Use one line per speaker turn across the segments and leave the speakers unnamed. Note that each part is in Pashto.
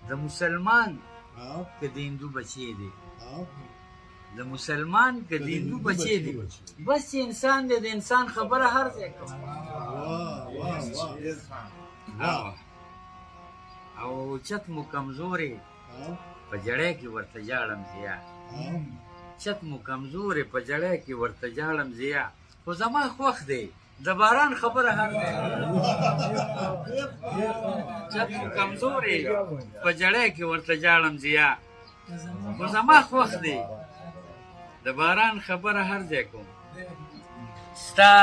د مسلمان که د هندو بچی دی د مسلمان که د هندو بچی دی بس چې انسان دی د انسان خبره هر ځای کوم او چت مو کمزورې په جړی کې ورته جاړم زیا چت مو کمزورې په جړی کې ورته جاړم زیا خو زما خوښ دی د باران خبره هر دی چت مو کمزورې په جړی کې ورته جاړم زیا خو زما خوښ دی د باران خبره هر ځای کوم ستا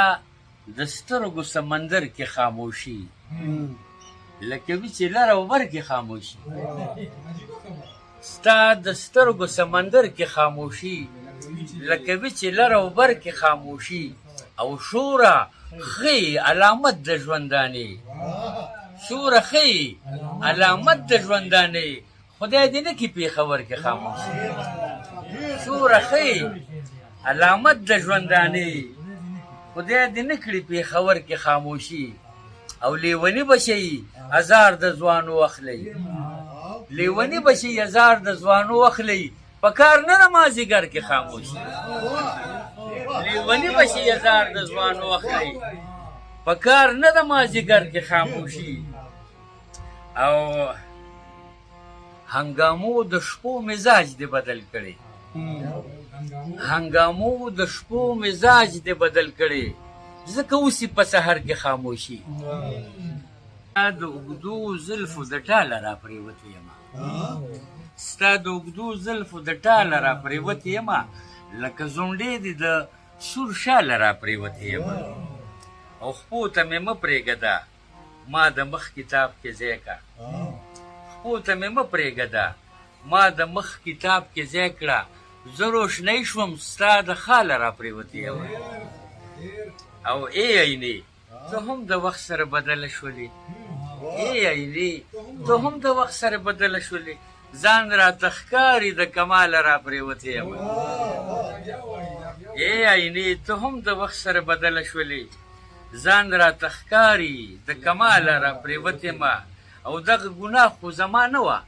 د سترګو سمندر کې خاموشي لکه وي چې لر او بر کې خاموشي ستا د سترګو سمندر کې خاموشي لکه وي چې لر او بر کې خاموشي او شوره ښیي علامت د ژوندانې شوره ښیي علامت د ژوندانې خدای دې نه کړي پېښور کې خاموشي شوره ښیي علامت د ژوندانې خدای دې نه کړي پېښور کې خاموشي او لیونی بشي هزار د ځوانو اخلي لیونی بشي هزار د ځوانو اخلي په کار نه نمازیګر کې خاموشي لیونی بشي هزار د ځوانو اخلي په کار نه نمازیګر کې خاموشي او هنګامو د شپو مزاج دې بدل کړي هنګامو د شپو مزاج دې بدل کړي ځکه اوسې په سحر کې خاموشي د اوږدو زلفو د ټاله را پرېوتې یمه ستا د اوږدو زلفو د ټاله را پرېوتې یمه لکه زونډې دې د سور شاله را پرېوتې یمه او خپو ته مې مه پرېږده ما د مخ کتاب کې ځای که خپو ته مې مه پرېږده ما د مخ کتاب کې ځای کړه زه روشنی شوم ستا د خاله را پرېوتې یمه او ای عینې ته هم د وخت سره بدله شولې ای عینې ته هم د وخت سره بدله شولې ځان راته ښکاري د کماله را پرېوتې یمه ای عینې ته هم د وخت سره بدله شولې ځان راته ښکاري د کماله را پرېوتې یمه او دغه ګناه خو زما نه وه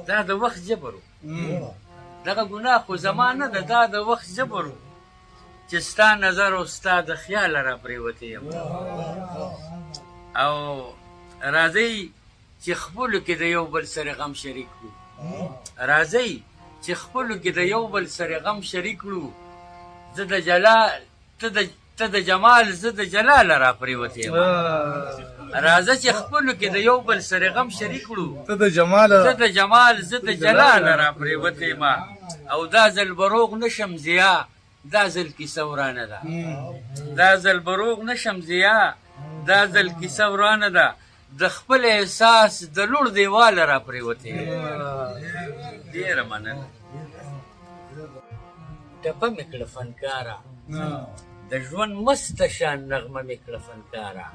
دا د وخت جبر و دغه ګناه خو زما نه ده دا د وخت جبر و چې ستا نظر او ستا د خیاله را پرېوتې یم او راځئ چې خپلو کې د یو بل سره غم شریک کړو راځئ چې خپلو کې د یو بل سره غم شریک کړو زه د جلال ته د جمال زه د جلاله را پرېوتې یم راځه چې خپلو کې د یو بل سره غم شریک کړو ته د جمال زه د جلاله را پرېوتې یم او دا ځل به روغ نشم ضیا دا ځل کیسه ورانه ده دا ځل به روغ نشم ضیا دا ځل کیسه ورانه ده د خپل احساس د لوړ دیواله را پرېوتې ډېره مننه ټپه مې کړه فنکاره د ژوند مسته شان نغمه مې کړه فنکاره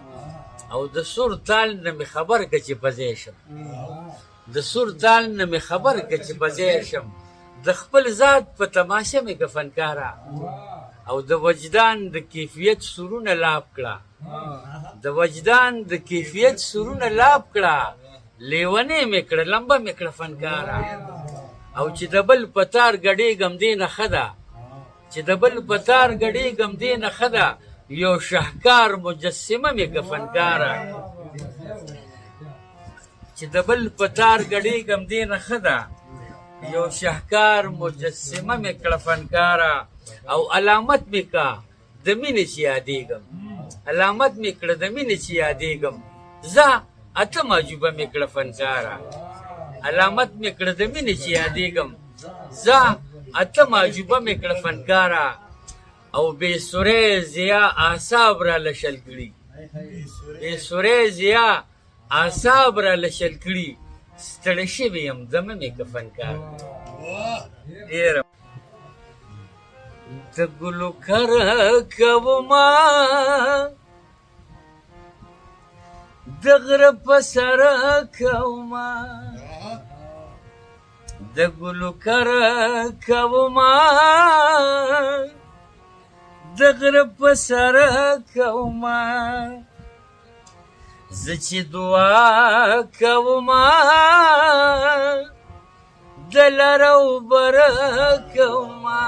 او د سور تال نه مې خبر که چې په ځای شم د سور تال نه مې خبر که چې په ځای شم د خپل ذات په تماشه مې که فنکاره او د وجدان د کیفیت سرونه لاب کړه د وجدان د کیفیت سرونه لاب کړه لیونې مې کړه لمبه مې کړه فنکاره او چې د بل په تار ګډېږم دې نه ښه ده چې د بل په تار ګډېږم دې نه ښه ده یو شهکار مجسمه مې که فنکاره چې د بل په تار ګډېږم دې نه ښه ده یو شهکار مجسمه مې کړه فنکاره او علامت مې کا د مینې چې یادېږم علامت مې کړه د مینې چې یادېږم زه اته معجوبه مې کړه فنکاره علامت مې کړه د مینې چې یادېږم زه اته معجوبه مې کړه فنکاره او بې سوری ضیا اعصاب را لشل کړي بې سوری ضیا اعصاب را لشل کړي ستړی شوی یم دمه مې که فنکاره ډېره د ګلو کره کومه د غره په سره کومه د ګلو کره کومه د غره په سره کومه زه چې دعا کومه دلرو برکوما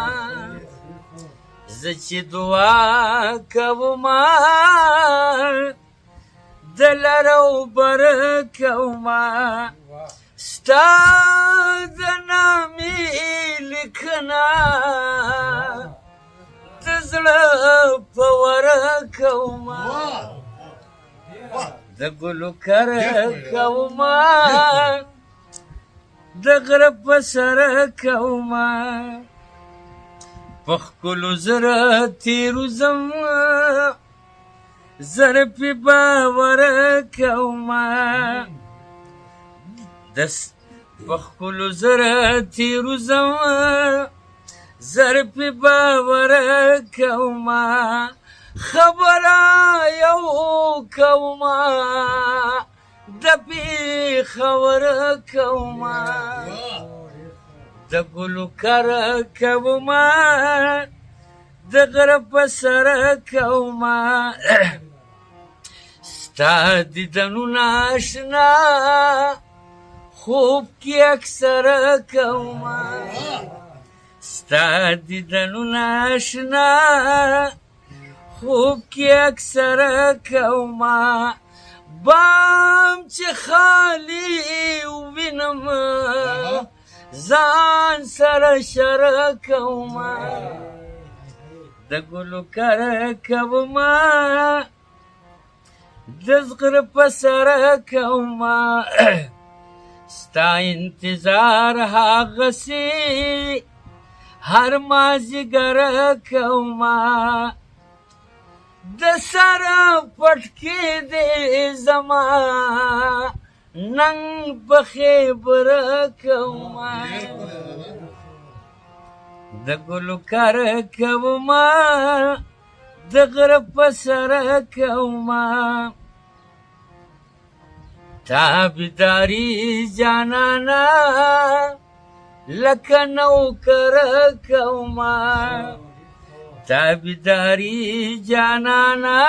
زچ دعا کوما دلرو برکوما ستا د نامې لیکنا د زړه په ورکوما د ګلو کرکوما د غره په سر کوما په ښکلو زره تېرو ځم زر پې باور کوما په ښکلو زره تېرو ځم زر پې باور کوما خبره یو کوما د پېښور کوما د ګلو کره کوما د غره په سر کوما ستا دیدنونه اشنا خوب کې اکثره کوما ستا دیدنونه اشنا خوب کې اکثره کوما بام چې خالی وینم ځان سره شرکوما د ګلو کره کوما د زغره په سره کوما ستا انتظار هغسې هر مازدیګر کوما د سره پټ کېدې زما ننګ په خیبره کوما د ګلو کره کوما د غره په سره کوما تابعداري جانانا لکه نوکره کوما تابعداري جانانا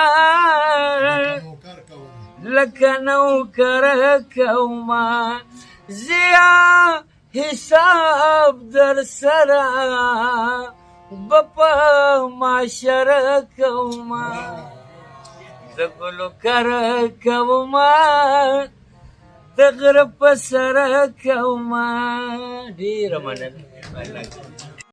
لکه نوکره کوما زیا حساب در سره به په معاشره کوما د ګلو کره کوما د غره په سره کوما ډېره مننه